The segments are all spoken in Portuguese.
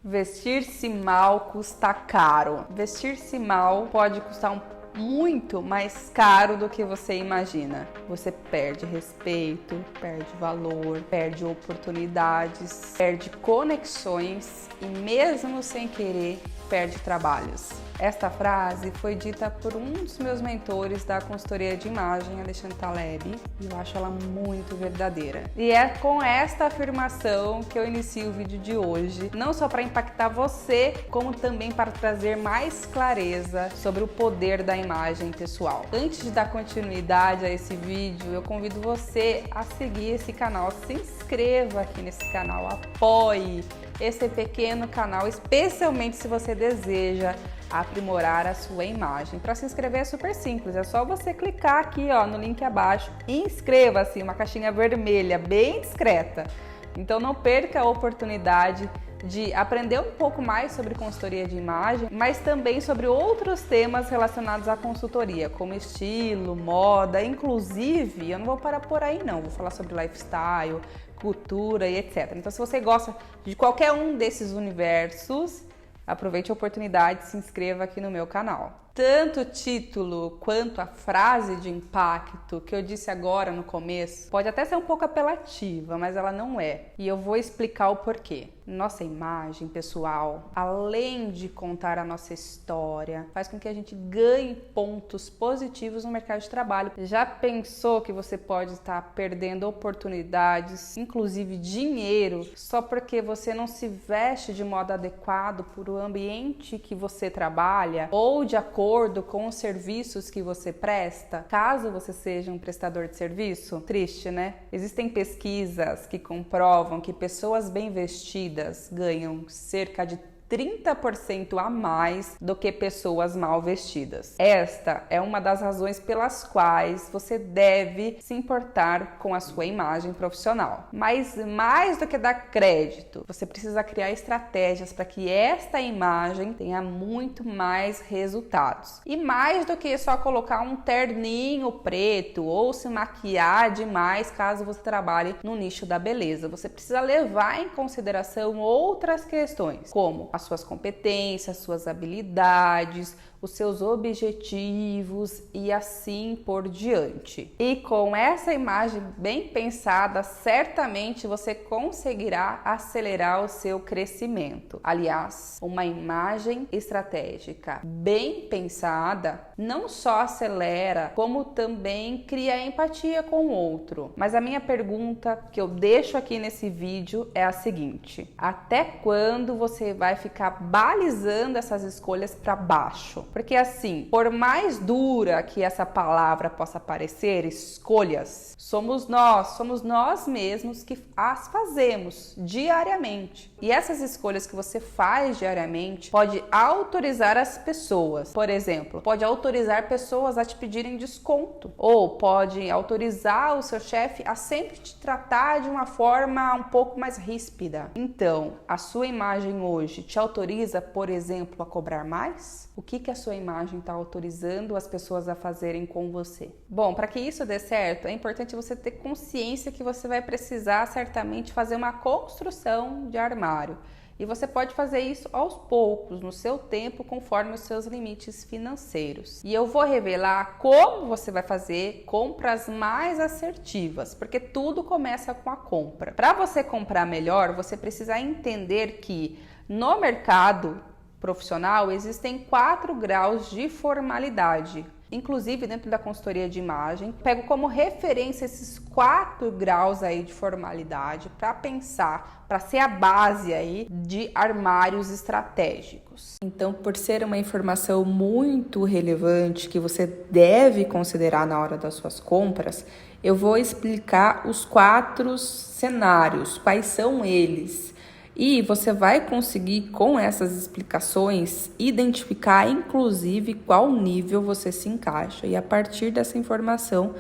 Vestir-se mal custa caro. Vestir-se mal pode custar muito mais caro do que você imagina. Você perde respeito, perde valor, perde oportunidades, perde conexões e mesmo sem querer, perde trabalhos. Esta frase foi dita por um dos meus mentores da consultoria de imagem, Alexandre Taleb, e eu acho ela muito verdadeira. E é com esta afirmação que eu inicio o vídeo de hoje, não só para impactar você, como também para trazer mais clareza sobre o poder da imagem pessoal. Antes de dar continuidade a esse vídeo, eu convido você a seguir esse canal, se inscreva aqui nesse canal, apoie esse pequeno canal, especialmente se você deseja aprimorar a sua imagem. Para se inscrever é super simples, é só você clicar aqui no link abaixo e inscreva-se, uma caixinha vermelha bem discreta. Então não perca a oportunidade de aprender um pouco mais sobre consultoria de imagem, mas também sobre outros temas relacionados à consultoria, como estilo, moda, inclusive, eu não vou parar por aí não, vou falar sobre lifestyle, cultura e etc. Então se você gosta de qualquer um desses universos, aproveite a oportunidade e se inscreva aqui no meu canal. Tanto o título quanto a frase de impacto que eu disse agora no começo pode até ser um pouco apelativa, mas ela não é. E eu vou explicar o porquê. Nossa imagem pessoal, além de contar a nossa história, faz com que a gente ganhe pontos positivos no mercado de trabalho. Já pensou que você pode estar perdendo oportunidades, inclusive dinheiro, só porque você não se veste de modo adequado para o ambiente que você trabalha ou de acordo com os serviços que você presta, caso você seja um prestador de serviço? Triste, né? Existem pesquisas que comprovam que pessoas bem vestidas ganham cerca de 30% a mais do que pessoas mal vestidas. Esta é uma das razões pelas quais você deve se importar com a sua imagem profissional. Mas mais do que dar crédito, você precisa criar estratégias para que esta imagem tenha muito mais resultados. E mais do que só colocar um terninho preto ou se maquiar demais caso você trabalhe no nicho da beleza. Você precisa levar em consideração outras questões, como as suas competências, suas habilidades, os seus objetivos e assim por diante. E com essa imagem bem pensada, certamente você conseguirá acelerar o seu crescimento. Aliás, uma imagem estratégica bem pensada não só acelera, como também cria empatia com o outro. Mas a minha pergunta que eu deixo aqui nesse vídeo é a seguinte: até quando você vai ficar balizando essas escolhas para baixo? Porque assim, por mais dura que essa palavra possa parecer, escolhas, somos nós mesmos que as fazemos diariamente. E essas escolhas que você faz diariamente pode autorizar as pessoas. Por exemplo, pode autorizar pessoas a te pedirem desconto, ou pode autorizar o seu chefe a sempre te tratar de uma forma um pouco mais ríspida. Então, a sua imagem hoje te autoriza, por exemplo, a cobrar mais? O que a sua imagem está autorizando as pessoas a fazerem com você? Bom, para que isso dê certo, é importante você ter consciência que você vai precisar certamente fazer uma construção de armário. E você pode fazer isso aos poucos, no seu tempo, conforme os seus limites financeiros. E eu vou revelar como você vai fazer compras mais assertivas, porque tudo começa com a compra. Para você comprar melhor, você precisa entender que no mercado profissional existem 4 graus de formalidade. Inclusive, dentro da consultoria de imagem, pego como referência esses 4 graus aí de formalidade para pensar, para ser a base aí de armários estratégicos. Então, por ser uma informação muito relevante que você deve considerar na hora das suas compras, eu vou explicar os 4 cenários, quais são eles. E você vai conseguir, com essas explicações, identificar, inclusive, qual nível você se encaixa. E a partir dessa informação,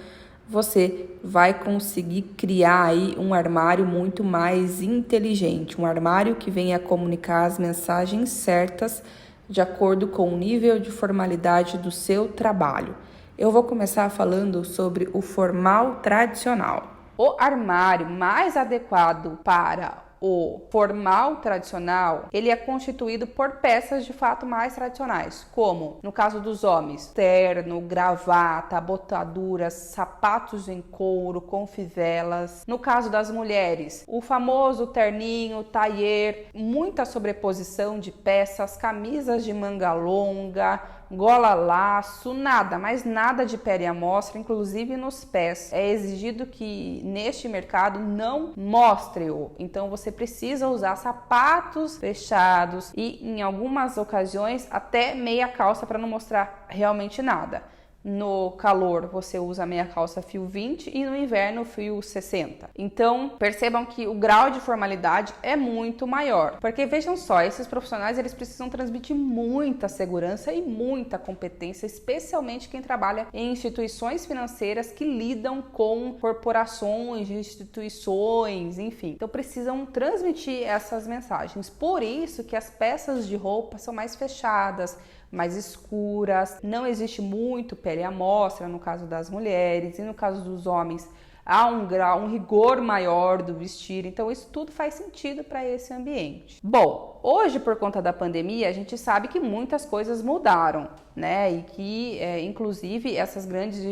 você vai conseguir criar aí um armário muito mais inteligente. Um armário que venha comunicar as mensagens certas de acordo com o nível de formalidade do seu trabalho. Eu vou começar falando sobre o formal tradicional. O armário mais adequado para o formal tradicional, ele é constituído por peças de fato mais tradicionais, como no caso dos homens, terno, gravata, botaduras, sapatos em couro com fivelas. No caso das mulheres, o famoso terninho, taier, muita sobreposição de peças, camisas de manga longa, gola laço, nada, mas nada de pele à mostra, inclusive nos pés. É exigido que neste mercado não mostre-o. Então você precisa usar sapatos fechados e em algumas ocasiões até meia calça para não mostrar realmente nada. No calor você usa meia calça fio 20 e no inverno fio 60. Então percebam que o grau de formalidade é muito maior, porque vejam só, esses profissionais eles precisam transmitir muita segurança e muita competência, especialmente quem trabalha em instituições financeiras que lidam com corporações, instituições, enfim. Então precisam transmitir essas mensagens. Por isso que as peças de roupa são mais fechadas, mais escuras, não existe muito pele à mostra no caso das mulheres, e no caso dos homens há um rigor maior do vestir, então isso tudo faz sentido para esse ambiente. Bom, hoje por conta da pandemia a gente sabe que muitas coisas mudaram, né? E que inclusive essas grandes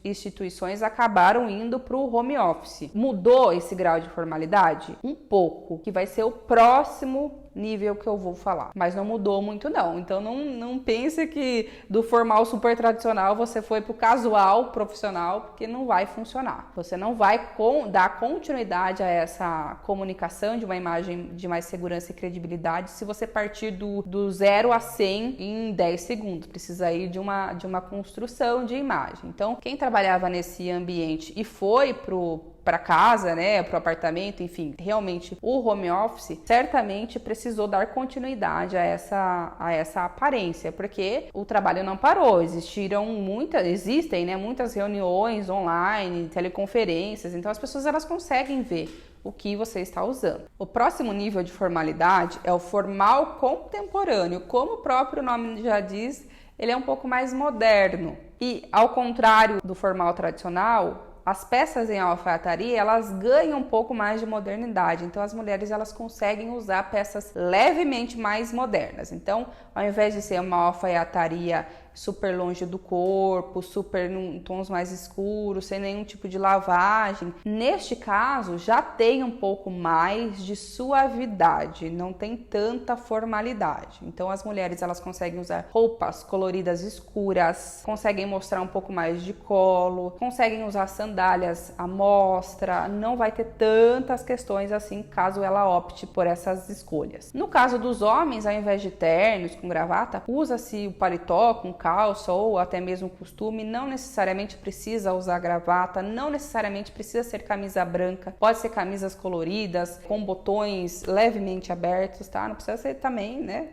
instituições acabaram indo para o home office. Mudou esse grau de formalidade? Um pouco, que vai ser o próximo nível que eu vou falar, mas não mudou muito não, então não pense que do formal super tradicional você foi pro casual profissional, porque não vai funcionar, você não vai dar continuidade a essa comunicação de uma imagem de mais segurança e credibilidade se você partir do 0 a 100 em 10 segundos, precisa ir de uma construção de imagem. Então quem trabalhava nesse ambiente e foi para casa, né, para o apartamento, enfim, realmente o home office certamente precisou dar continuidade a essa aparência, porque o trabalho não parou, existem, né, muitas reuniões online, teleconferências, então as pessoas elas conseguem ver o que você está usando. O próximo nível de formalidade é o formal contemporâneo, como o próprio nome já diz, ele é um pouco mais moderno e, ao contrário do formal tradicional, as peças em alfaiataria, elas ganham um pouco mais de modernidade. Então, as mulheres, elas conseguem usar peças levemente mais modernas. Então, ao invés de ser uma alfaiataria super longe do corpo, super em tons mais escuros, sem nenhum tipo de lavagem, neste caso, já tem um pouco mais de suavidade, não tem tanta formalidade. Então, as mulheres, elas conseguem usar roupas coloridas escuras, conseguem mostrar um pouco mais de colo, conseguem usar sandálias à mostra, não vai ter tantas questões assim caso ela opte por essas escolhas. No caso dos homens, ao invés de ternos com gravata, usa-se o paletó com calça ou até mesmo costume, não necessariamente precisa usar gravata, não necessariamente precisa ser camisa branca, pode ser camisas coloridas, com botões levemente abertos, tá? Não precisa ser também, né?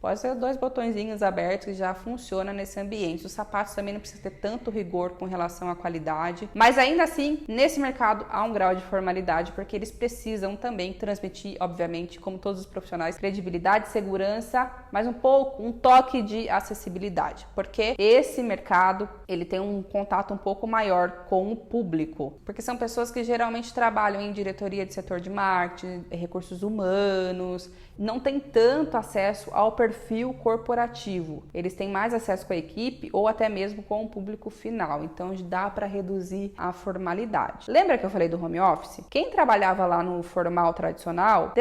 Pode ser 2 botõezinhos abertos que já funciona nesse ambiente. Os sapatos também não precisa ter tanto rigor com relação à qualidade. Mas ainda assim, nesse mercado há um grau de formalidade, porque eles precisam também transmitir, obviamente, como todos os profissionais, credibilidade, segurança, mas um toque de acessibilidade. Porque esse mercado, ele tem um contato um pouco maior com o público. Porque são pessoas que geralmente trabalham em diretoria de setor de marketing, recursos humanos, não tem tanto acesso ao perfil corporativo. Eles têm mais acesso com a equipe ou até mesmo com o público final. Então dá para reduzir a formalidade. Lembra que eu falei do home office? Quem trabalhava lá no formal tradicional,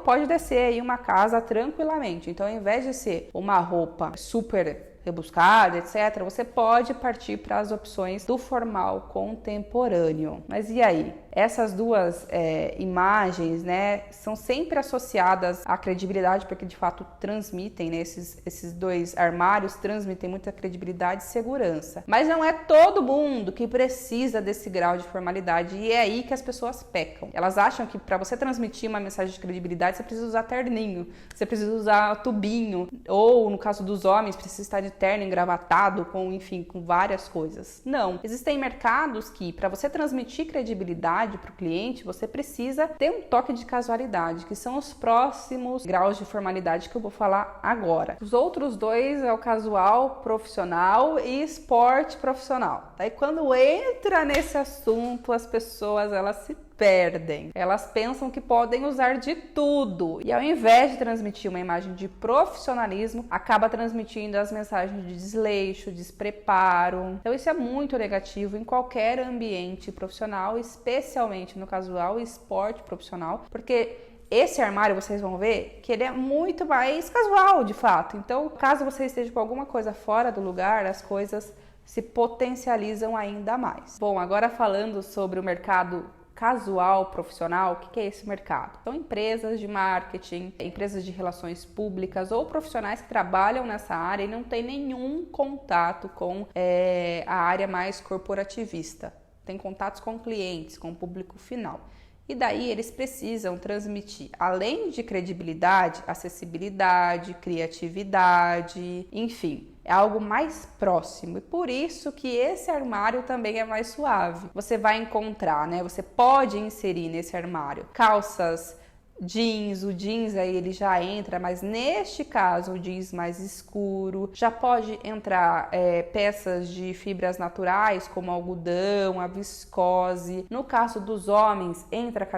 pode descer aí uma casa tranquilamente. Então, ao invés de ser uma roupa super rebuscada, etc., você pode partir para as opções do formal contemporâneo. Mas e aí? Essas duas imagens, né, são sempre associadas à credibilidade, porque de fato transmitem, né, esses 2 armários transmitem muita credibilidade e segurança. Mas não é todo mundo que precisa desse grau de formalidade, e é aí que as pessoas pecam. Elas acham que para você transmitir uma mensagem de credibilidade, você precisa usar terninho, você precisa usar tubinho, ou no caso dos homens, precisa estar de terno engravatado, com várias coisas. Não. Existem mercados que, para você transmitir credibilidade para o cliente, você precisa ter um toque de casualidade, que são os próximos graus de formalidade que eu vou falar agora. Os outros 2 é o casual profissional e esporte profissional. Daí quando entra nesse assunto, as pessoas elas se perdem. Elas pensam que podem usar de tudo e ao invés de transmitir uma imagem de profissionalismo, acaba transmitindo as mensagens de desleixo, despreparo. Então isso é muito negativo em qualquer ambiente profissional, especialmente no casual e esporte profissional, porque esse armário, vocês vão ver que ele é muito mais casual, de fato. Então, caso você esteja com alguma coisa fora do lugar, as coisas se potencializam ainda mais. Bom, agora falando sobre o mercado casual profissional, o que é esse mercado? São empresas de marketing, empresas de relações públicas ou profissionais que trabalham nessa área e não têm nenhum contato com a área mais corporativista. Tem contatos com clientes, com o público final. E daí eles precisam transmitir, além de credibilidade, acessibilidade, criatividade, enfim, é algo mais próximo. E por isso que esse armário também é mais suave. Você vai encontrar, né? Você pode inserir nesse armário calças jeans, o jeans aí ele já entra, mas neste caso o jeans mais escuro, já pode entrar peças de fibras naturais como algodão, a viscose. No caso dos homens entra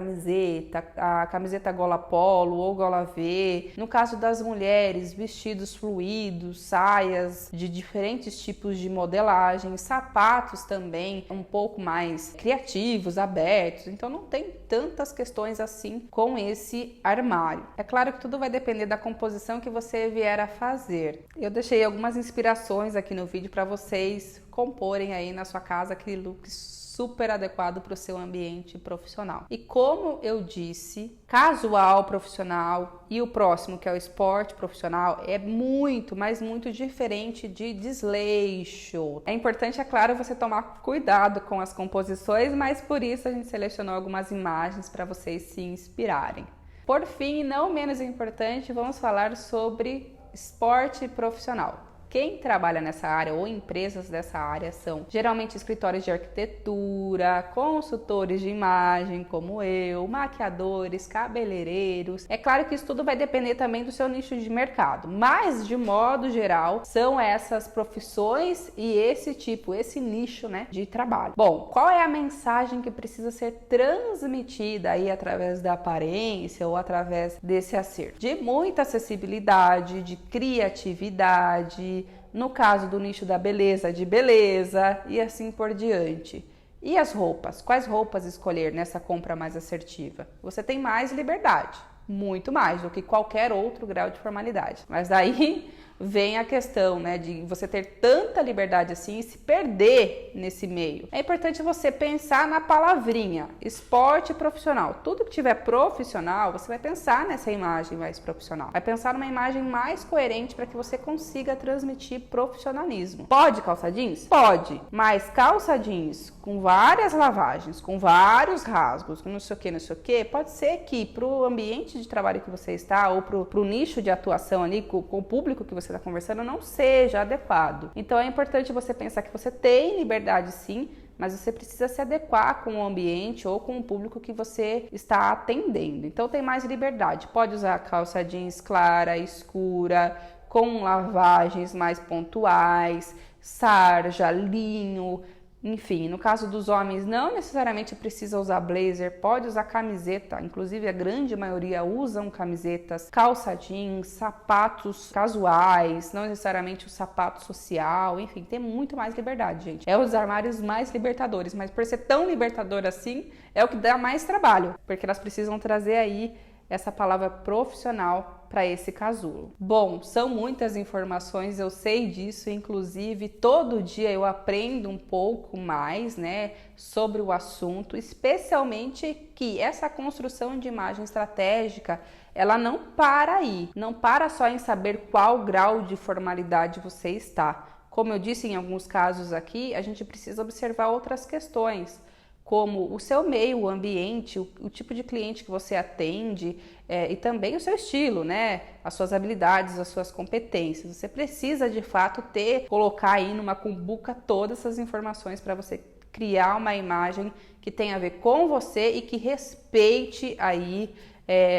a camiseta gola polo ou gola V. No caso das mulheres, vestidos fluidos, saias de diferentes tipos de modelagem, sapatos também um pouco mais criativos, abertos. Então não tem tantas questões assim com esse armário. É claro que tudo vai depender da composição que você vier a fazer. Eu deixei algumas inspirações aqui no vídeo para vocês comporem aí na sua casa aquele look super adequado para o seu ambiente profissional. E como eu disse, casual profissional e o próximo, que é o esporte profissional, é muito, mas muito diferente de desleixo. É importante, é claro, você tomar cuidado com as composições, mas por isso a gente selecionou algumas imagens para vocês se inspirarem. Por fim, e não menos importante, vamos falar sobre esporte profissional. Quem trabalha nessa área ou empresas dessa área são geralmente escritórios de arquitetura, consultores de imagem como eu, maquiadores, cabeleireiros. É claro que isso tudo vai depender também do seu nicho de mercado, mas de modo geral são essas profissões e esse nicho, né, de trabalho. Bom, qual é a mensagem que precisa ser transmitida aí através da aparência ou através desse acerto? De muita acessibilidade, de criatividade, no caso do nicho da beleza, de beleza e assim por diante. E as roupas? Quais roupas escolher nessa compra mais assertiva? Você tem mais liberdade, muito mais do que qualquer outro grau de formalidade. Mas daí vem a questão, né, de você ter tanta liberdade assim e se perder nesse meio. É importante você pensar na palavrinha esporte profissional. Tudo que tiver profissional, você vai pensar nessa imagem mais profissional. Vai pensar numa imagem mais coerente para que você consiga transmitir profissionalismo. Pode calça jeans? Pode, mas calça jeans com várias lavagens, com vários rasgos, com não sei o que, pode ser que para o ambiente de trabalho que você está ou para o nicho de atuação ali, com o público que você está conversando, não seja adequado. Então é importante você pensar que você tem liberdade sim, mas você precisa se adequar com o ambiente ou com o público que você está atendendo. Então tem mais liberdade. Pode usar calça jeans clara, escura, com lavagens mais pontuais, sarja, linho. Enfim, no caso dos homens, não necessariamente precisa usar blazer, pode usar camiseta. Inclusive, a grande maioria usam camisetas, calça jeans, sapatos casuais, não necessariamente o sapato social. Enfim, tem muito mais liberdade, gente. É os armários mais libertadores, mas por ser tão libertador assim, é o que dá mais trabalho, porque elas precisam trazer aí essa palavra profissional para esse casulo. Bom, são muitas informações, eu sei disso, inclusive todo dia eu aprendo um pouco mais, né, sobre o assunto, especialmente que essa construção de imagem estratégica, ela não para aí, não para só em saber qual grau de formalidade você está. Como eu disse em alguns casos aqui, a gente precisa observar outras questões, como o seu meio, o ambiente, o tipo de cliente que você atende e também o seu estilo, né? As suas habilidades, as suas competências. Você precisa, de fato, colocar aí numa cumbuca todas essas informações para você criar uma imagem que tenha a ver com você e que respeite aí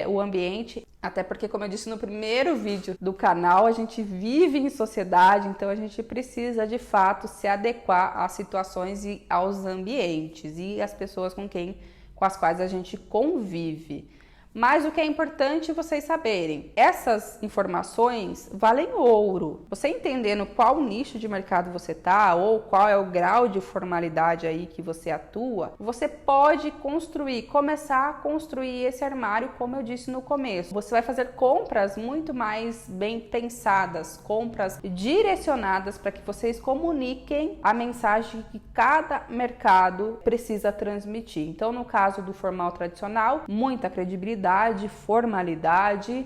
o ambiente. Até porque, como eu disse no primeiro vídeo do canal, a gente vive em sociedade, então a gente precisa de fato se adequar às situações e aos ambientes e às pessoas com quem com as quais a gente convive. Mas o que é importante vocês saberem, essas informações valem ouro. Você entendendo qual nicho de mercado você está ou qual é o grau de formalidade aí que você atua, você pode começar a construir esse armário, como eu disse no começo. Você vai fazer compras muito mais bem pensadas, compras direcionadas para que vocês comuniquem a mensagem que cada mercado precisa transmitir. Então, no caso do formal tradicional, muita credibilidade, formalidade,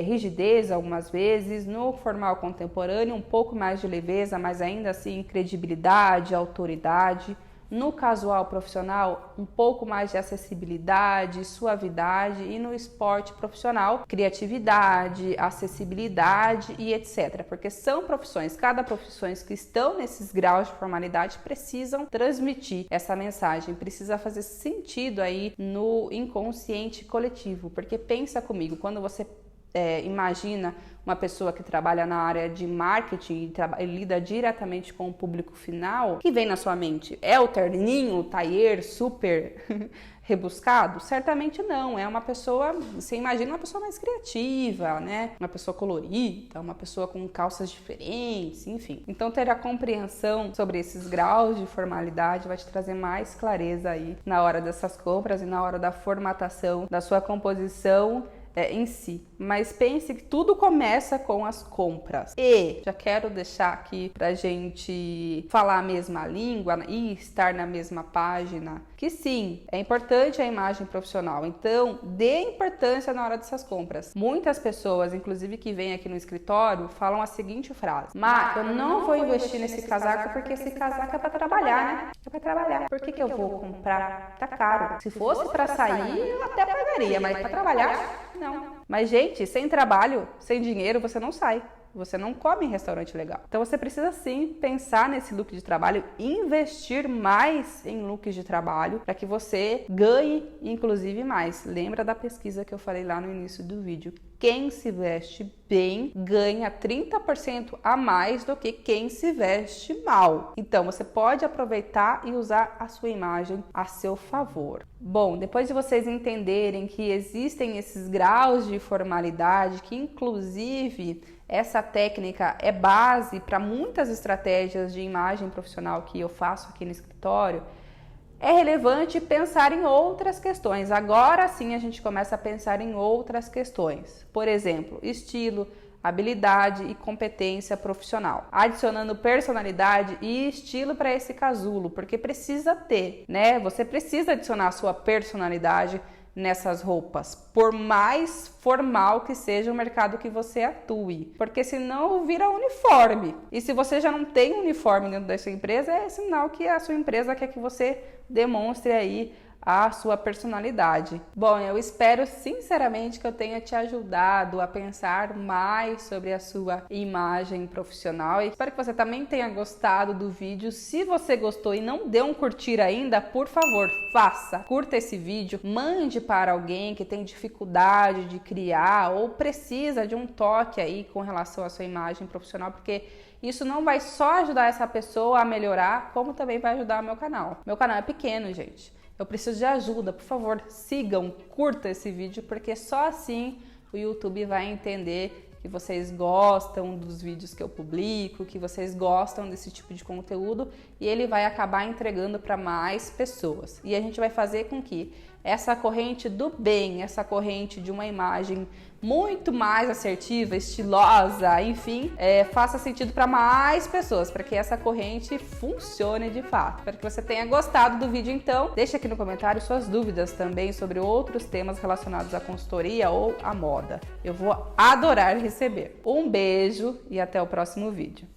rigidez algumas vezes. No formal contemporâneo, um pouco mais de leveza, mas ainda assim credibilidade, autoridade. No casual profissional, um pouco mais de acessibilidade, suavidade, e no esporte profissional, criatividade, acessibilidade e etc. Porque são profissões, cada profissão que estão nesses graus de formalidade precisam transmitir essa mensagem, precisa fazer sentido aí no inconsciente coletivo. Porque pensa comigo, quando você imagina uma pessoa que trabalha na área de marketing e lida diretamente com o público final, o que vem na sua mente? É o terninho, o taier super rebuscado? Certamente não, é uma pessoa, você imagina uma pessoa mais criativa, né? Uma pessoa colorida, uma pessoa com calças diferentes, enfim. Então ter a compreensão sobre esses graus de formalidade vai te trazer mais clareza aí na hora dessas compras e na hora da formatação da sua composição em si. Mas pense que tudo começa com as compras. E já quero deixar aqui pra gente falar a mesma língua e estar na mesma página, que sim, é importante a imagem profissional. Então, dê importância na hora dessas compras. Muitas pessoas, inclusive que vêm aqui no escritório, falam a seguinte frase: Má, eu não vou investir nesse casaco porque esse casaco é pra trabalhar, né? É pra trabalhar. Por que eu vou comprar? Tá caro. Se fosse pra sair, eu até pagaria, mas pra trabalhar, não. Mas, gente, sem trabalho, sem dinheiro, você não sai. Você não come em restaurante legal. Então você precisa sim pensar nesse look de trabalho, investir mais em looks de trabalho para que você ganhe inclusive mais. Lembra da pesquisa que eu falei lá no início do vídeo? Quem se veste bem ganha 30% a mais do que quem se veste mal. Então você pode aproveitar e usar a sua imagem a seu favor. Bom, depois de vocês entenderem que existem esses graus de formalidade, que inclusive essa técnica é base para muitas estratégias de imagem profissional que eu faço aqui no escritório, é relevante pensar em outras questões. Agora sim a gente começa a pensar em outras questões. Por exemplo, estilo, habilidade e competência profissional, adicionando personalidade e estilo para esse casulo, porque precisa ter, né? Você precisa adicionar a sua personalidade nessas roupas, por mais formal que seja o mercado que você atue, porque senão vira uniforme. E se você já não tem uniforme dentro da sua empresa, é sinal que a sua empresa quer que você demonstre aí a sua personalidade. Bom, eu espero sinceramente que eu tenha te ajudado a pensar mais sobre a sua imagem profissional e espero que você também tenha gostado do vídeo. Se você gostou e não deu um curtir ainda, por favor, faça. Curta esse vídeo, mande para alguém que tem dificuldade de criar ou precisa de um toque aí com relação à sua imagem profissional, porque isso não vai só ajudar essa pessoa a melhorar, como também vai ajudar o meu canal. Meu canal é pequeno, gente. Eu preciso de ajuda, por favor, sigam, curta esse vídeo, porque só assim o YouTube vai entender que vocês gostam dos vídeos que eu publico, que vocês gostam desse tipo de conteúdo e ele vai acabar entregando para mais pessoas. E a gente vai fazer com que essa corrente do bem, essa corrente de uma imagem muito mais assertiva, estilosa, enfim, faça sentido para mais pessoas, para que essa corrente funcione de fato. Espero que você tenha gostado do vídeo, então. Deixa aqui no comentário suas dúvidas também sobre outros temas relacionados à consultoria ou à moda. Eu vou adorar receber. Um beijo e até o próximo vídeo.